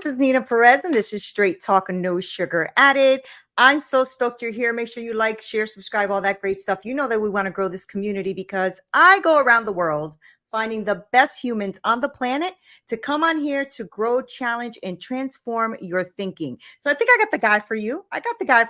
is Nina Perez, and this is Straight Talk and No Sugar Added. I'm so stoked you're here. Make sure you like, share, subscribe, all that great stuff. You know that we want to grow this community because I go around the world finding the best humans on the planet to come on here to grow, challenge, and transform your thinking. So I think I got the guy for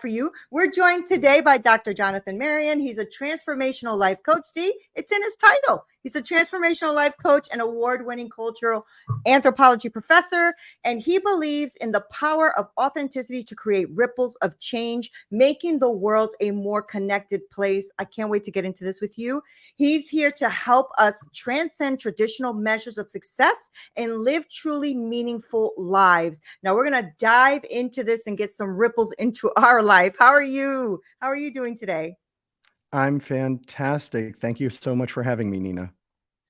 you. We're joined today by Dr. Jonathan Marion. He's a transformational life coach. See, it's in his title. He's a transformational life coach and award-winning cultural anthropology professor, and he believes in the power of authenticity to create ripples of change, making the world a more connected place. I can't wait to get into this with you. He's here to help us transcend traditional measures of success and live truly meaningful lives. Now we're going to dive into this and get some ripples into our life. How are you? How are you doing today? I'm fantastic. Thank you so much for having me, Nina.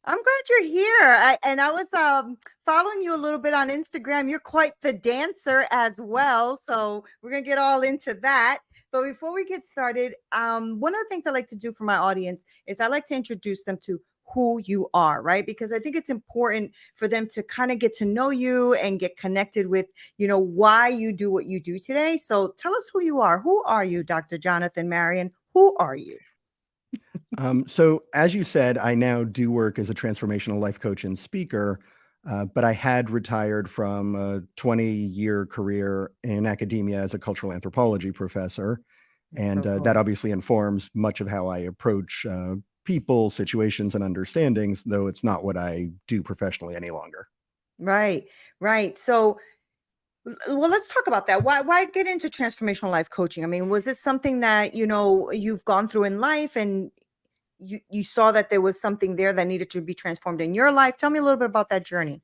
I'm glad you're here. I was following you a little bit on Instagram. You're quite the dancer as well. So we're going to get all into that. But before we get started, one of the things I like to do for my audience is I like to introduce them to who you are, right? Because I think it's important for them to kind of get to know you and get connected with, why you do what you do today. So tell us who you are. Who are you, Dr. Jonathan Marion? Who are you? So, as you said, I now do work as a transformational life coach and speaker, but I had retired from a 20-year career in academia as a cultural anthropology professor. That's And so that cool. obviously informs much of how I approach people, situations, and understandings, though it's not what I do professionally any longer. Right, right. So well, let's talk about that. Why get into transformational life coaching? I mean, was this something that, you've gone through in life and you saw that there was something there that needed to be transformed in your life? Tell me a little bit about that journey.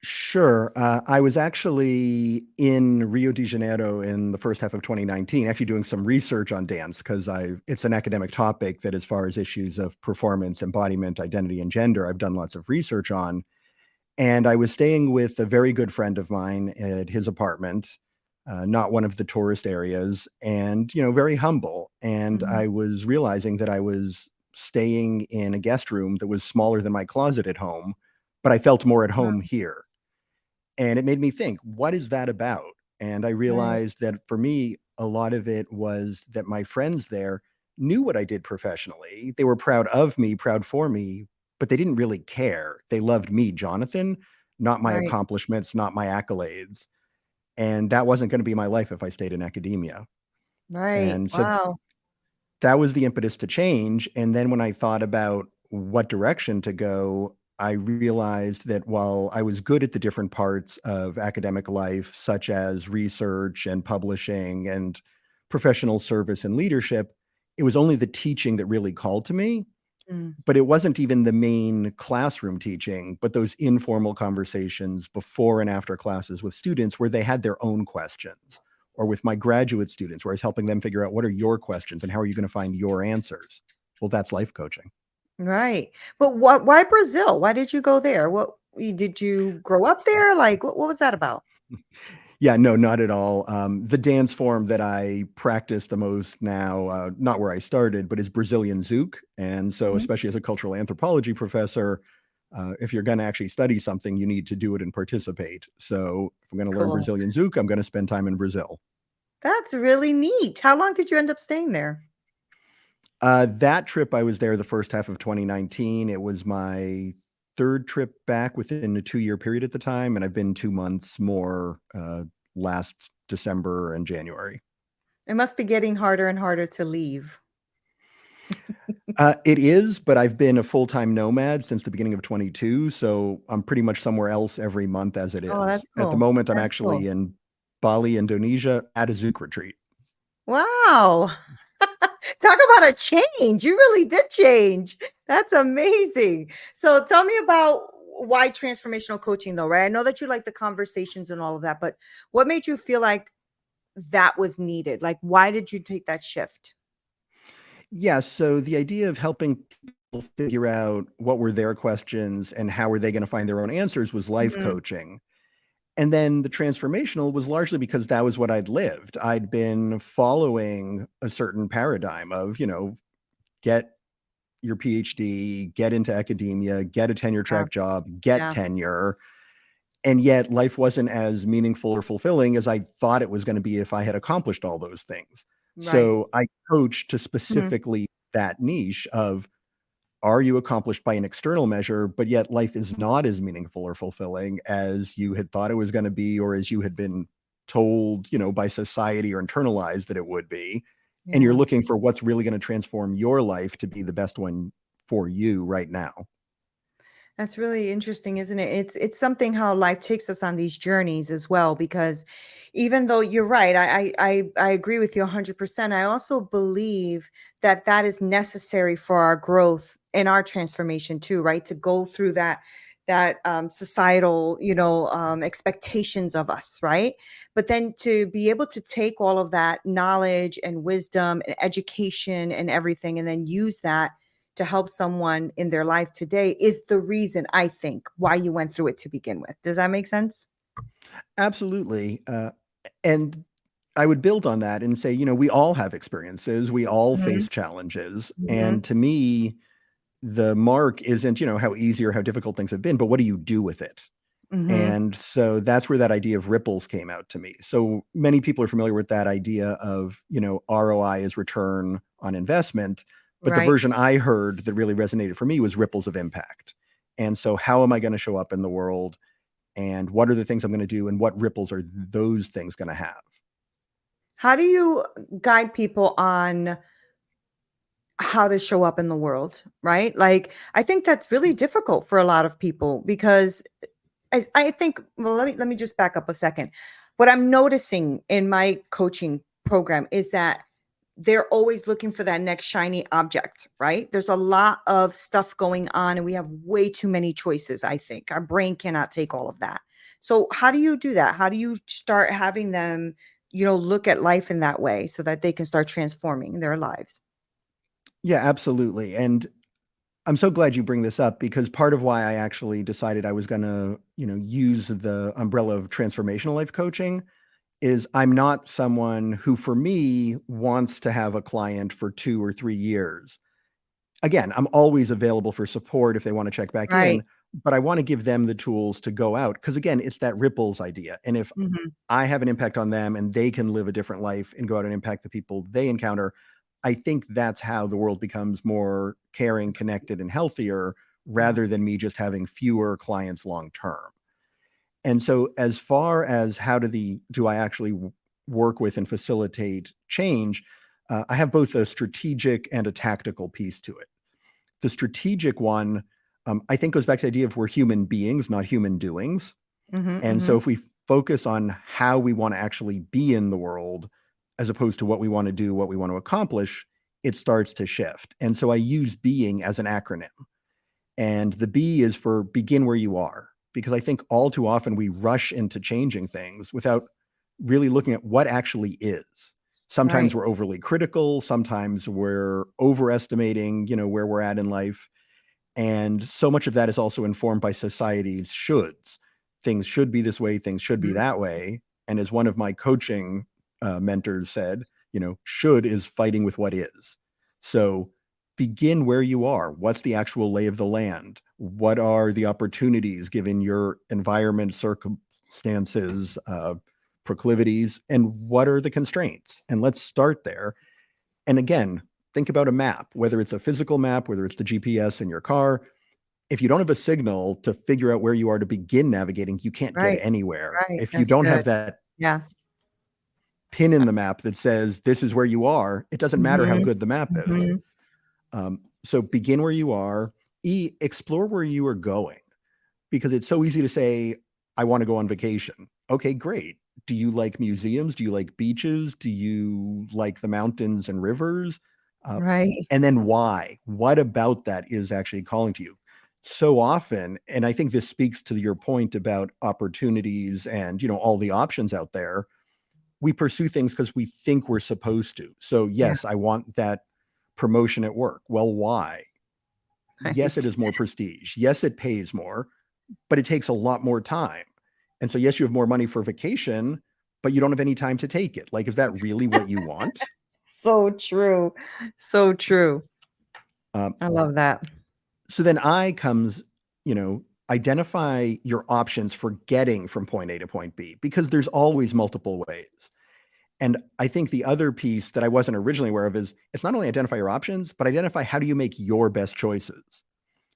Sure. I was actually in Rio de Janeiro in the first half of 2019, actually doing some research on dance because it's an academic topic that, as far as issues of performance, embodiment, identity, and gender, I've done lots of research on. And I was staying with a very good friend of mine at his apartment, not one of the tourist areas, and very humble. And Mhm. I was realizing that I was staying in a guest room that was smaller than my closet at home, but I felt more at home Wow. here. And it made me think, what is that about? And I Right, realized that for me, a lot of it was that my friends there knew what I did professionally. They were proud of me, proud for me, but they didn't really care. They loved me, Jonathan, not my right, accomplishments, not my accolades. And that wasn't going to be my life if I stayed in academia. right. And so Wow. that was the impetus to change. And then when I thought about what direction to go, I realized that while I was good at the different parts of academic life, such as research and publishing and professional service and leadership, it was only the teaching that really called to me. Mm. But it wasn't even the main classroom teaching, but those informal conversations before and after classes with students where they had their own questions, or with my graduate students where I was helping them figure out what are your questions and how are you going to find your answers. Well, that's life coaching. Right. But why Brazil? Why did you go there? Did you grow up there? Like what was that about? Yeah, no, not at all. The dance form that I practice the most now, not where I started, but is Brazilian Zook. And so, Mhm. especially as a cultural anthropology professor, if you're going to actually study something, you need to do it and participate. So, if I'm going to learn Cool. Brazilian Zook, I'm going to spend time in Brazil. That's really neat. How long did you end up staying there? That trip, I was there the first half of 2019. It was my third trip back within a 2-year period at the time. And I've been 2 months more last December and January. It must be getting harder and harder to leave. It is, but I've been a full-time nomad since the beginning of 22, so I'm pretty much somewhere else every month as it Oh, is. that's At the cool. moment, I'm That's actually cool. in Bali, Indonesia, at a Zook retreat. Wow. Talk about a change. You really did change. That's amazing. So tell me about why transformational coaching though, right? I know that you like the conversations and all of that, but what made you feel like that was needed? Like why did you take that shift? Yeah, so the idea of helping people figure out what were their questions and how were they going to find their own answers was life Mhm. coaching. And then the transformational was largely because that was what I'd lived. I'd been following a certain paradigm of, get your PhD, get into academia, get a tenure Yeah. track job, get Yeah. tenure. And yet life wasn't as meaningful or fulfilling as I thought it was going to be if I had accomplished all those things. Right. So I coach to Mhm. specifically that niche of, are you accomplished by an external measure, but yet life is not as meaningful or fulfilling as you had thought it was going to be, or as you had been told, by society or internalized that it would be. And you're Yeah. looking for what's really going to transform your life to be the best one for you right now. That's really interesting, isn't it? It's something how life takes us on these journeys as well, because even though you're right, I agree with you 100%. I also believe that that is necessary for our growth and our transformation too, right? To go through that societal, expectations of us, right? But then to be able to take all of that knowledge and wisdom and education and everything, and then use that to help someone in their life today is the reason, I think, why you went through it to begin with. Does that make sense? Absolutely. And I would build on that and say, we all have experiences, we all Mhm, face challenges. mhm, And to me, the mark isn't, how easy or how difficult things have been, but what do you do with it? mhm. And so that's where that idea of ripples came out to me. So many people are familiar with that idea of, ROI is return on investment. But the Right. version I heard that really resonated for me was ripples of impact. And so, how am I going to show up in the world? And what are the things I'm going to do? And what ripples are those things going to have? How do you guide people on how to show up in the world, right? Like, I think that's really difficult for a lot of people because I think, well, let me just back up a second. What I'm noticing in my coaching program is that they're always looking for that next shiny object, right? There's a lot of stuff going on and we have way too many choices, I think. Our brain cannot take all of that. So how do you do that? How do you start having them, look at life in that way so that they can start transforming their lives? Yeah, absolutely. And I'm so glad you bring this up because part of why I actually decided I was going to, use the umbrella of transformational life coaching is I'm not someone who, for me, wants to have a client for 2 or 3 years. Again, I'm always available for support if they want to check back Right. in, but I want to give them the tools to go out. Because again, it's that ripples idea. And if Mhm. I have an impact on them and they can live a different life and go out and impact the people they encounter, I think that's how the world becomes more caring, connected, and healthier Yeah. rather than me just having fewer clients long term. And so as far as how do I actually work with and facilitate change, I have both a strategic and a tactical piece to it. The strategic one, I think, goes back to the idea of we're human beings, not human doings. Mhm, And so mhm. if we focus on how we want to actually be in the world, as opposed to what we want to do, what we want to accomplish, it starts to shift. And so I use being as an acronym. And the B is for begin where you are, because I think all too often we rush into changing things without really looking at what actually is. Sometimes Right. we're overly critical, sometimes we're overestimating, where we're at in life. And so much of that is also informed by society's shoulds. Things should be this way, things should be Mhm. that way. And as one of my coaching mentors said, should is fighting with what is. So begin where you are. What's the actual lay of the land? What are the opportunities given your environment, circumstances, proclivities, and what are the constraints? And let's start there. And again, think about a map, whether it's a physical map, whether it's the GPS in your car. If you don't have a signal to figure out where you are to begin navigating, you can't get Right. anywhere. Right. If you That's don't have good. that Yeah. pin in the map that says this is where you are, it doesn't matter how Mhm. good the map is. Mhm. So begin where you are. E, explore where you are going, because it's so easy to say, I want to go on vacation. Okay, great. Do you like museums? Do you like beaches? Do you like the mountains and rivers? Uh, Right. and then why? What about that is actually calling to you? So often, and I think this speaks to your point about opportunities and all the options out there, we pursue things because we think we're supposed to. So Yeah. yes, I want that promotion at work. Well, why? Yes, it Right. is more prestige. Yes, it pays more, but it takes a lot more time. And so, yes, you have more money for vacation, but you don't have any time to take it. Like, is that really what you want? So true. So true. Um, I love that. so then I comes, identify your options for getting from point A to point B, because there's always multiple ways. And I think the other piece that I wasn't originally aware of is it's not only identify your options, but identify how do you make your best choices.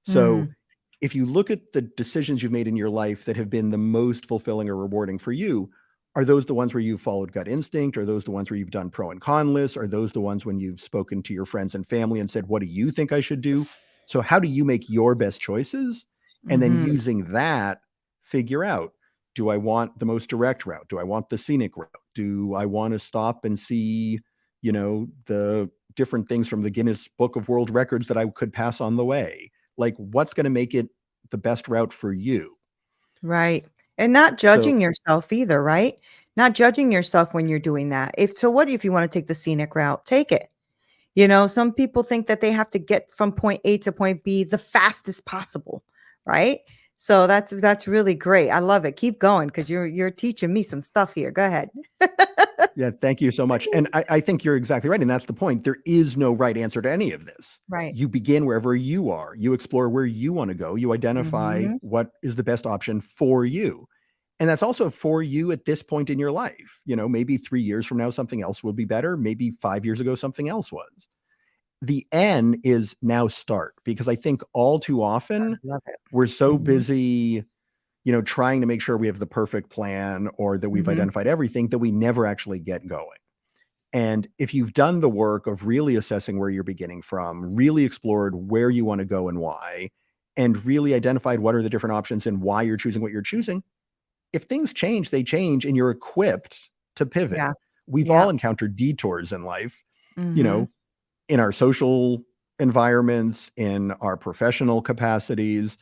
So Mm, if you look at the decisions you've made in your life that have been the most fulfilling or rewarding for you, are those the ones where you've followed gut instinct? Are those the ones where you've done pro and con lists? Are those the ones when you've spoken to your friends and family and said, what do you think I should do? So how do you make your best choices? And then mhm. using that, figure out, do I want the most direct route? Do I want the scenic route? Do I want to stop and see, the different things from the Guinness Book of World Records that I could pass on the way? Like, what's going to make it the best route for you? Right. And not So judging yourself either, right? Not judging yourself when you're doing that. What if you want to take the scenic route? Take it. Some people think that they have to get from point A to point B the fastest possible, right? So that's really great. I love it. Keep going because you're teaching me some stuff here. Go ahead. yeah, thank you so much. And I think you're exactly right. And that's the point. There is no right answer to any of this. Right. You begin wherever you are. You explore where you want to go. You identify Mhm. what is the best option for you. And that's also for you at this point in your life. Maybe 3 years from now, something else will be better. Maybe 5 years ago, something else was. The N is now start, because I think all too I often love it. we're so Mhm. busy, trying to make sure we have the perfect plan or that we've Mhm. identified everything that we never actually get going. And if you've done the work of really assessing where you're beginning from, really explored where you want to go and why, and really identified what are the different options and why you're choosing what you're choosing, if things change, they change and you're equipped to pivot. Yeah. We've all Yeah. encountered detours in life, you Mhm. know, in our social environments, in our professional capacities,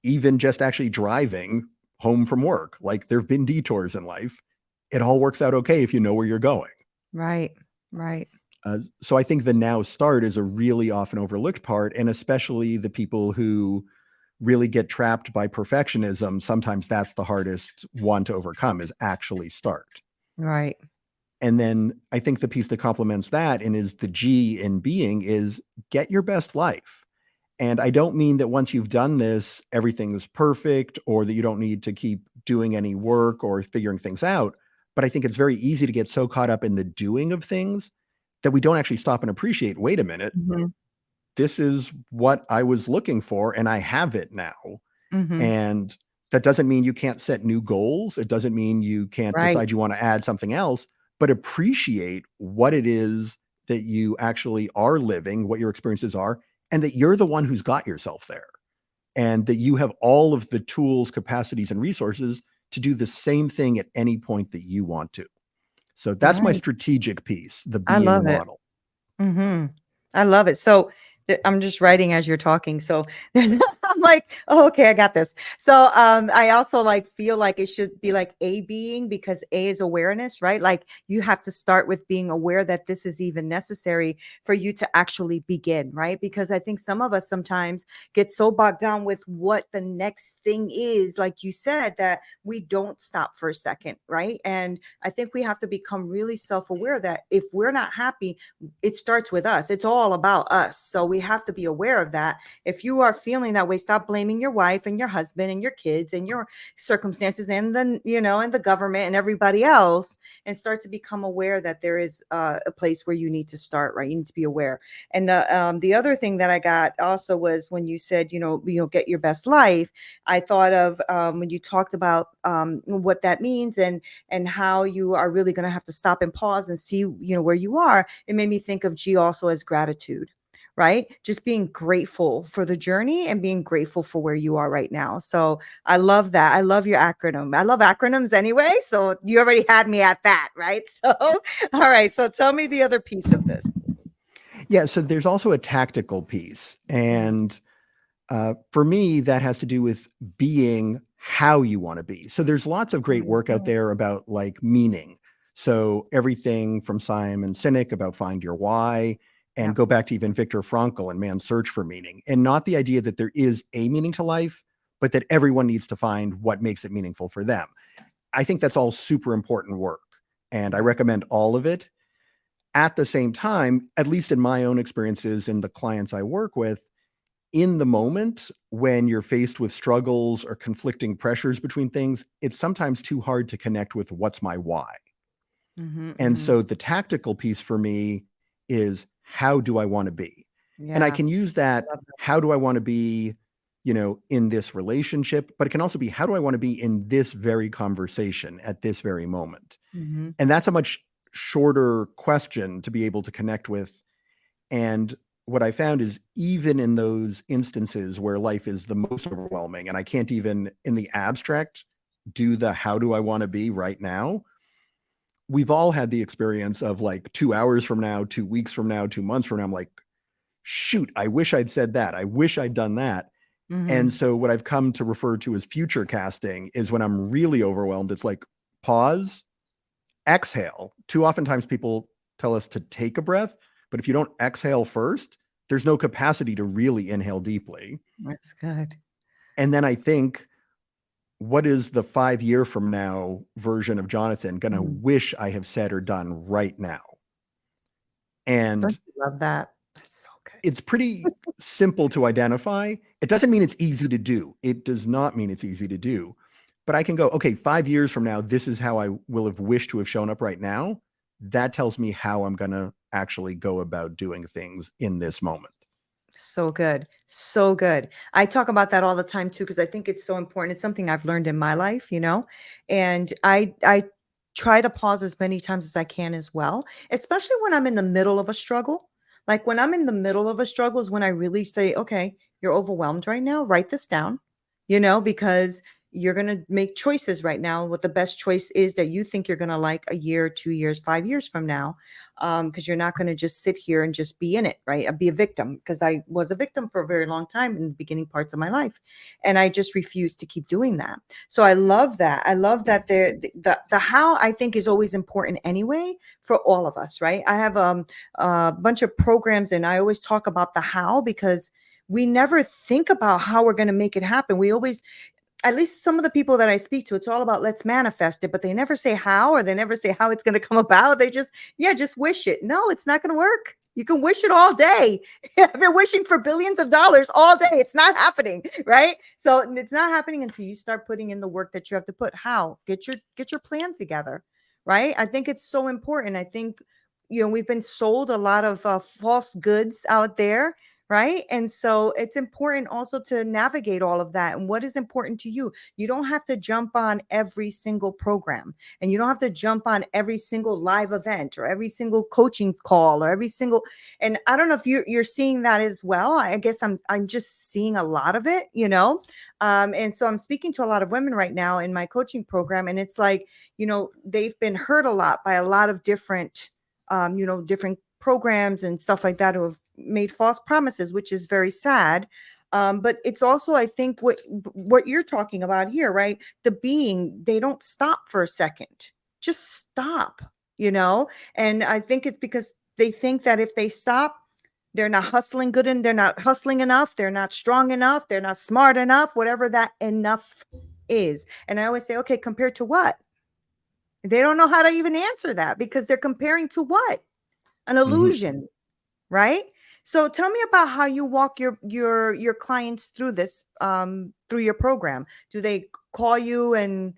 even just actually driving home from work. Like, there have been detours in life. It all works out okay if you know where you're going. Right. Right. So I think the now start is a really often overlooked part, and especially the people who really get trapped by perfectionism. Sometimes that's the hardest one to overcome, is actually start. Right. And then I think the piece that complements that and is the G in being is get your best life. And I don't mean that once you've done this, everything is perfect or that you don't need to keep doing any work or figuring things out. But I think it's very easy to get so caught up in the doing of things that we don't actually stop and appreciate, wait a minute, Mhm. this is what I was looking for and I have it now. Mhm. And that doesn't mean you can't set new goals. It doesn't mean you can't Right. decide you want to add something else, but appreciate what it is that you actually are living, what your experiences are, and that you're the one who's got yourself there, and that you have all of the tools, capacities, and resources to do the same thing at any point that you want to. So that's my Right. strategic piece, the I being love it. model. Mhm. I love it. So, I'm just writing as you're talking. So, I'm like, "Oh, okay, I got this." So, I also, like, feel like it should be like A being because A is awareness, right? Like, you have to start with being aware that this is even necessary for you to actually begin, right? Because I think some of us sometimes get so bogged down with what the next thing is, like you said, that we don't stop for a second, right? And I think we have to become really self-aware that if we're not happy, it starts with us. It's all about us. So we have to be aware of that. If you are feeling that way, stop blaming your wife and your husband and your kids and your circumstances and then, and the government and everybody else, and start to become aware that there is a place where you need to start, right? You need to be aware. And the other thing that I got also was when you said, get your best life. I thought of when you talked about what that means and how you are really going to have to stop and pause and see, where you are. It made me think of G also as gratitude, right? Just being grateful for the journey and being grateful for where you are right now. So I love that. I love your acronym. I love acronyms anyway. So you already had me at that, right? So, all right. So tell me the other piece of this. Yeah. So there's also a tactical piece. Mhm. And for me, that has to do with being how you want to be. So there's lots of great work out Mhm. there about like meaning. So everything from Simon Sinek about find your why, and Yeah. go back to even Viktor Frankl and Man's Search for Meaning, and not the idea that there is a meaning to life, but that everyone needs to find what makes it meaningful for them. I think that's all super important work. And I Yeah. recommend all of it. At the same time, at least in my own experiences and the clients I work with, in the moment, when you're faced with struggles or conflicting pressures between things, it's sometimes too hard to connect with what's my why. Mm-hmm, And mm-hmm. so the tactical piece for me is, how do I want to be? And I Yeah, can use I that, love that. how do I want to be, in this relationship, but it can also be, how do I want to be in this very conversation at this very moment? Mm-hmm. And that's a much shorter question to be able to connect with. And what I found is, even in those instances where life is the most overwhelming, and I can't even in the abstract do the how do I want to be right now, we've all had the experience of like 2 hours from now, 2 weeks from now, 2 months from now, I'm like, shoot, I wish I'd said that. I wish I'd done that. Mm-hmm. And so what I've come to refer to as future casting is, when I'm really overwhelmed, it's like, pause, exhale. Too oftentimes people tell us to take a breath, but if you don't exhale first, there's no capacity to really inhale deeply. That's good. And then I think, what is the 5 year from now version of Jonathan going to Mhm. wish I have said or done right now? Don't And you love that? That's so good. it's pretty simple to identify. It doesn't mean it's easy to do. It does not mean it's easy to do. But I can go, okay, 5 years from now, this is how I will have wished to have shown up right now. That tells me how I'm going to actually go about doing things in this moment. So good. So good. I talk about that all the time too, because I think it's so important. It's something I've learned in my life, and I try to pause as many times as I can as well, especially when I'm in the middle of a struggle. Like when I'm in the middle of a struggle is when I really say, okay, you're overwhelmed right now. Write this down, because you're going to make choices right now. What the best choice is that you think you're going to like a year, 2 years, 5 years from now, because you're not going to just sit here and just be in it, right? Be a victim, because I was a victim for a very long time in the beginning parts of my life, and I just refused to keep doing that. So I love that. I love that the how, I think, is always important anyway for all of us, right? I have a bunch of programs, and I always talk about the how, because we never think about how we're going to make it happen. We always, at least some of the people that I speak to, it's all about let's manifest it, but they never say how, or they never say how it's going to come about. They just, yeah, just wish it. No, it's not going to work. You can wish it all day. I've been wishing for billions of dollars all day. It's not happening, right? So it's not happening until you start putting in the work that you have to put. How? Get your plan together, right? I think it's so important. I think we've been sold a lot of false goods out there, right? And so it's important also to navigate all of that. And what is important to you? You don't have to jump on every single program, and you don't have to jump on every single live event or every single coaching call or every single. And I don't know if you're seeing that as well. I guess I'm just seeing a lot of it, and so I'm speaking to a lot of women right now in my coaching program, and it's like, they've been hurt a lot by a lot of different programs and stuff like that, who have made false promises, which is very sad. But it's also, I think, what you're talking about here, right? The being, they don't stop for a second. Just stop, And I think it's because they think that if they stop, they're not hustling good, and they're not hustling enough, they're not strong enough, they're not smart enough, whatever that enough is. And I always say, okay, compared to what? They don't know how to even answer that, because they're comparing to what? An Mhm. illusion, right? So tell me about how you walk your clients through this, through your program. Do they call you, and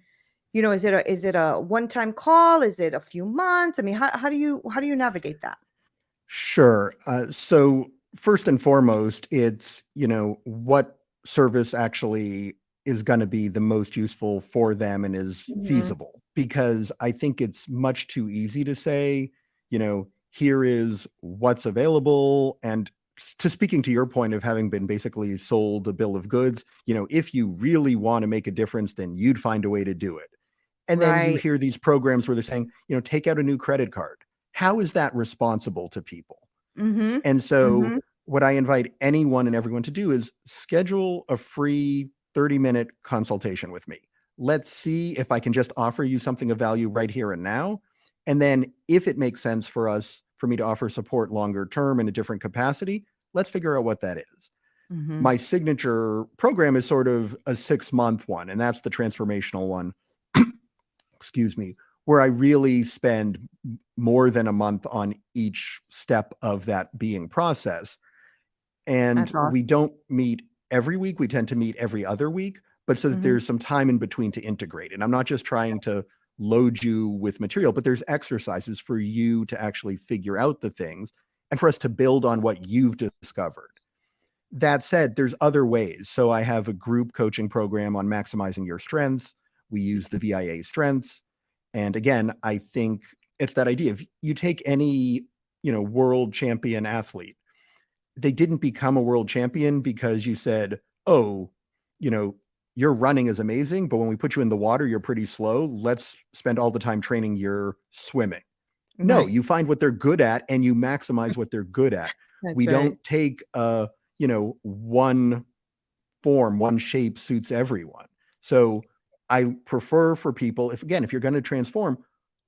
is it a one-time call? Is it a few months? I mean, how do you navigate that? Sure. So first and foremost, it's, what service actually is going to be the most useful for them and is Mhm. feasible. Because I think it's much too easy to say, here is what's available. And to speaking to your point of having been basically sold a bill of goods, if you really want to make a difference, then you'd find a way to do it. And then you Right. hear these programs where they're saying, take out a new credit card. How is that responsible to people? Mhm. And so, Mhm. what I invite anyone and everyone to do is schedule a free 30-minute consultation with me. Let's see if I can just offer you something of value right here and now. And then, if it makes sense for me to offer support longer term in a different capacity, let's figure out what that is. Mhm. My signature program is sort of a 6-month one, and that's the transformational one, excuse me, where I really spend more than a month on each step of that being process. And That's we awesome. don't meet every week. We tend to meet every other week, but so that Hmm. there's some time in between to integrate. And I'm not just trying to load you with material, but there's exercises for you to actually figure out the things and for us to build on what you've discovered. That said, there's other ways. So I have a group coaching program on maximizing your strengths. We use the VIA strengths. And again, I think it's that idea. If you take any, world champion athlete, they didn't become a world champion because you said, "Oh, you know, your running is amazing, but when we put you in the water, you're pretty slow. Let's spend all the time training your swimming." No, Right. you find what they're good at and you maximize what they're good at. That's We right. don't take one form, one shape suits everyone. So I prefer for people, if you're going to transform,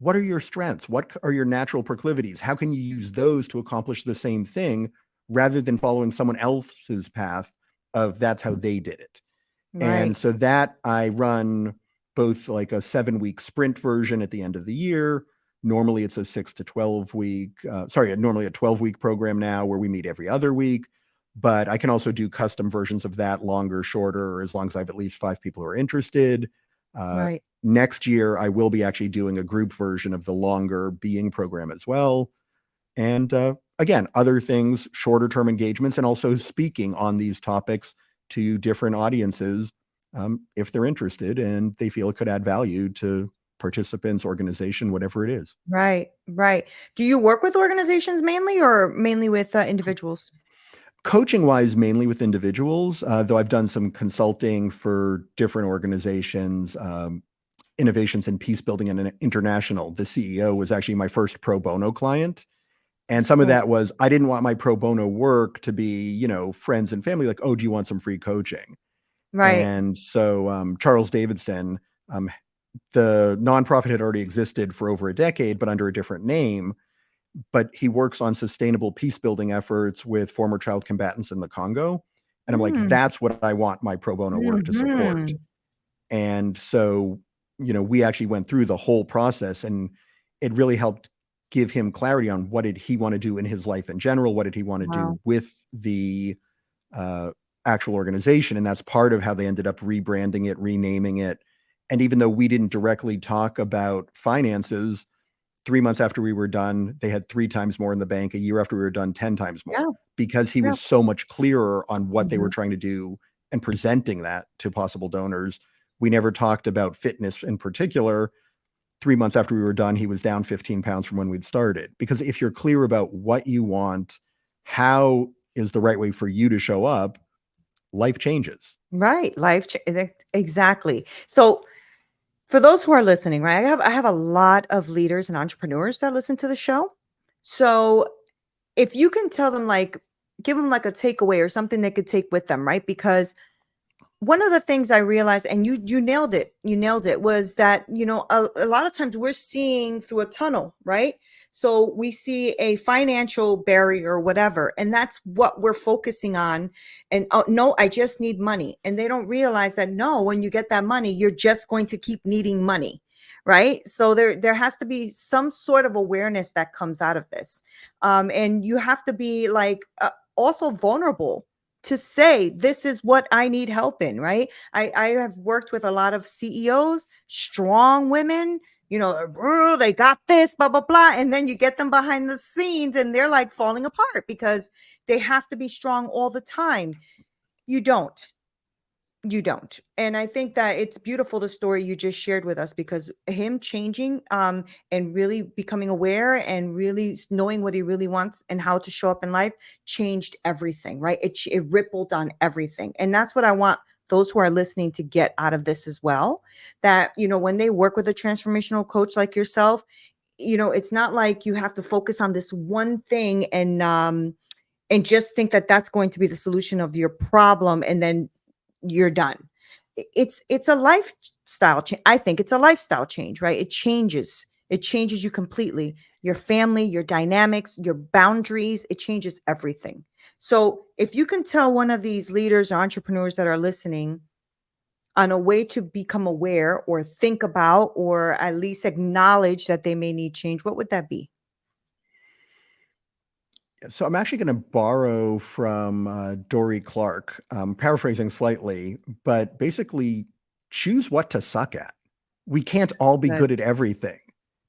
what are your strengths? What are your natural proclivities? How can you use those to accomplish the same thing rather than following someone else's path of that's how they did it? And Right. so that I run both like a 7-week sprint version at the end of the year. Normally it's a 6 to 12 week, normally a 12-week program now where we meet every other week. But I can also do custom versions of that, longer, shorter, or as long as I have at least 5 people who are interested. Uh, Right. Next year, I will be actually doing a group version of the longer being program as well. And again, other things, shorter term engagements, and also speaking on these topics to different audiences if they're interested and they feel it could add value to participants, organization, whatever it is. Right. Right. Do you work with organizations mainly or mainly with individuals? Coaching wise, mainly with individuals, though I've done some consulting for different organizations. Innovations in Peace Building and International. The CEO was actually my first pro bono client. And some of Right. that was I didn't want my pro bono work to be, friends and family, like, oh, do you want some free coaching? Right. And so Charles Davidson, um, the nonprofit had already existed for over a decade, but under a different name. But he works on sustainable peace building efforts with former child combatants in the Congo. And I'm like, Mm. that's what I want my pro bono work to support. Hmm. And so, we actually went through the whole process and it really helped give him clarity on what did he want to do in his life in general, what did he want to Wow. do with the uh, actual organization. And that's part of how they ended up rebranding it, renaming it. And even though we didn't directly talk about finances, 3 months after we were done, they had 3 times more in the bank. A year after we were done, 10 times more Yeah. because he Yeah. was so much clearer on what they were Mhm. trying to do and presenting that to possible donors. We never talked about fitness in particular. 3 months after we were done, he was down 15 pounds from when we'd started. Because if you're clear about what you want, how is the right way for you to show up, life changes. Right. Exactly. So for those who are listening, right? I have a lot of leaders and entrepreneurs that listen to the show. So if you can tell them like give them like a takeaway or something they could take with them, right? Because one of the things I realized, and you nailed it, was that, a lot of times we're seeing through a tunnel, right? So we see a financial barrier or whatever, and that's what we're focusing on. And oh, no, I just need money. And they don't realize that no, when you get that money, you're just going to keep needing money. Right. So there has to be some sort of awareness that comes out of this. And you have to be like also vulnerable to say this is what I need help in, right? I have worked with a lot of CEOs, strong women, they got this, blah, blah, blah. And then you get them behind the scenes and they're like falling apart because they have to be strong all the time. You don't. You don't. And I think that it's beautiful the story you just shared with us because him changing and really becoming aware and really knowing what he really wants and how to show up in life changed everything, right? It rippled on everything. And that's what I want those who are listening to get out of this as well. That, when they work with a transformational coach like yourself, it's not like you have to focus on this one thing and just think that that's going to be the solution of your problem and then you're done. It's a lifestyle change. I think it's a lifestyle change, right? It changes you completely. Your family, your dynamics, your boundaries, it changes everything. So if you can tell one of these leaders or entrepreneurs that are listening on a way to become aware or think about or at least acknowledge that they may need change, what would that be? So I'm actually going to borrow from Dory Clark, paraphrasing slightly, but basically choose what to suck at. We can't all be Good. good at everything.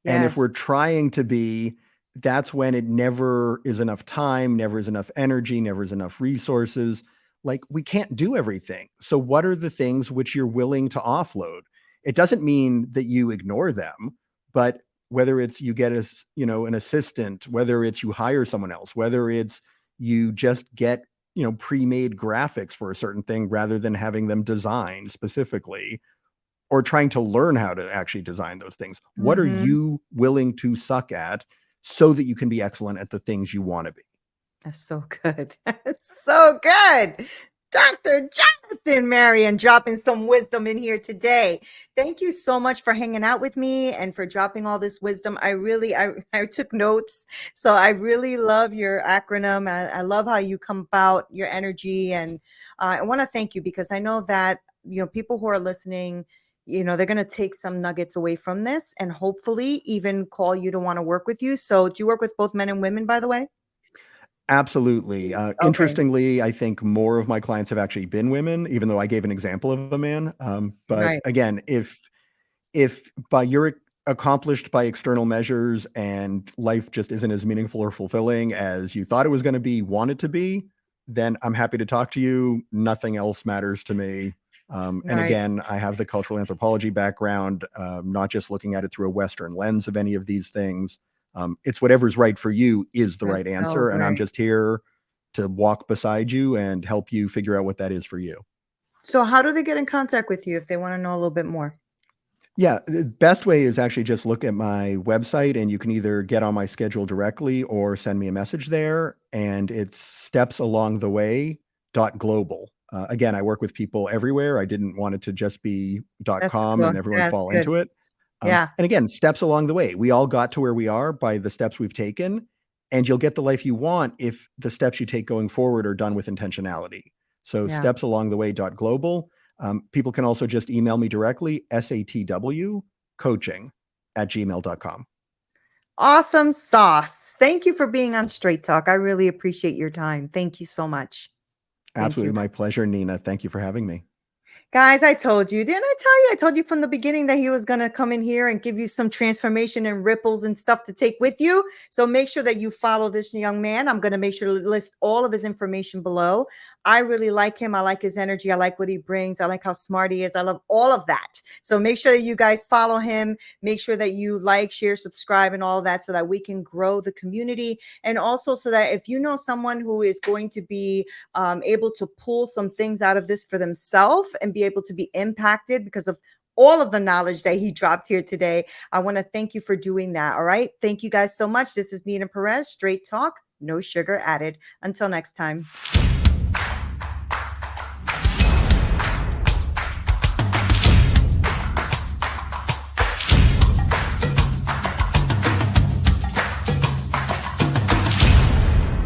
And if Yes. we're trying to be, that's when it never is enough time, never is enough energy, never is enough resources. Like we can't do everything. So what are the things which you're willing to offload? It doesn't mean that you ignore them, but whether it's you get an assistant, whether it's you hire someone else, whether it's you just get pre-made graphics for a certain thing rather than having them designed specifically, or trying to learn how to actually design those things. What are Mm-hmm. you willing to suck at so that you can be excellent at the things you want to be? That's so good. It's so good. Dr. Jonathan Marion dropping some wisdom in here today. Thank you so much for hanging out with me and for dropping all this wisdom. I took notes. So I really love your acronym. I love how you come about your energy. And I want to thank you because I know that, people who are listening, they're going to take some nuggets away from this and hopefully even call you to want to work with you. So do you work with both men and women, by the way? Absolutely. Okay. Interestingly, I think more of my clients have actually been women, even though I gave an example of a man. But Right. again, if by you're accomplished by external measures and life just isn't as meaningful or fulfilling as you thought it was going to be, want it to be, then I'm happy to talk to you. Nothing else matters to me. And Right. again, I have the cultural anthropology background, not just looking at it through a Western lens of any of these things. It's whatever's right for you is the That's right so answer. And I'm great. just here to walk beside you and help you figure out what that is for you. So how do they get in contact with you if they want to know a little bit more? Yeah, the best way is actually just look at my website and you can either get on my schedule directly or send me a message there. And it's stepsalongtheway.global. Again, I work with people everywhere. I didn't want it to just be That's .com cool. and everyone That's fall good. into it. Yeah. And again, steps along the way. We all got to where we are by the steps we've taken, and you'll get the life you want if the steps you take going forward are done with intentionality. So Yeah. stepsalongtheway.global. People can also just email me directly, satwcoaching@gmail.com. Awesome sauce. Thank you for being on Straight Talk. I really appreciate your time. Thank you so much. Thank you. Absolutely my pleasure, Nina. Thank you for having me. Guys, I told you, didn't I tell you? I told you from the beginning that he was going to come in here and give you some transformation and ripples and stuff to take with you. So make sure that you follow this young man. I'm going to make sure to list all of his information below. I really like him. I like his energy. I like what he brings. I like how smart he is. I love all of that. So make sure that you guys follow him. Make sure that you like, share, subscribe, and all of that so that we can grow the community. And also so that if you know someone who is going to be able to pull some things out of this for themselves and be able to be impacted because of all of the knowledge that he dropped here today. I want to thank you for doing that. All right. Thank you guys so much. This is Neena Perez, Straight Talk, no sugar added. Until next time.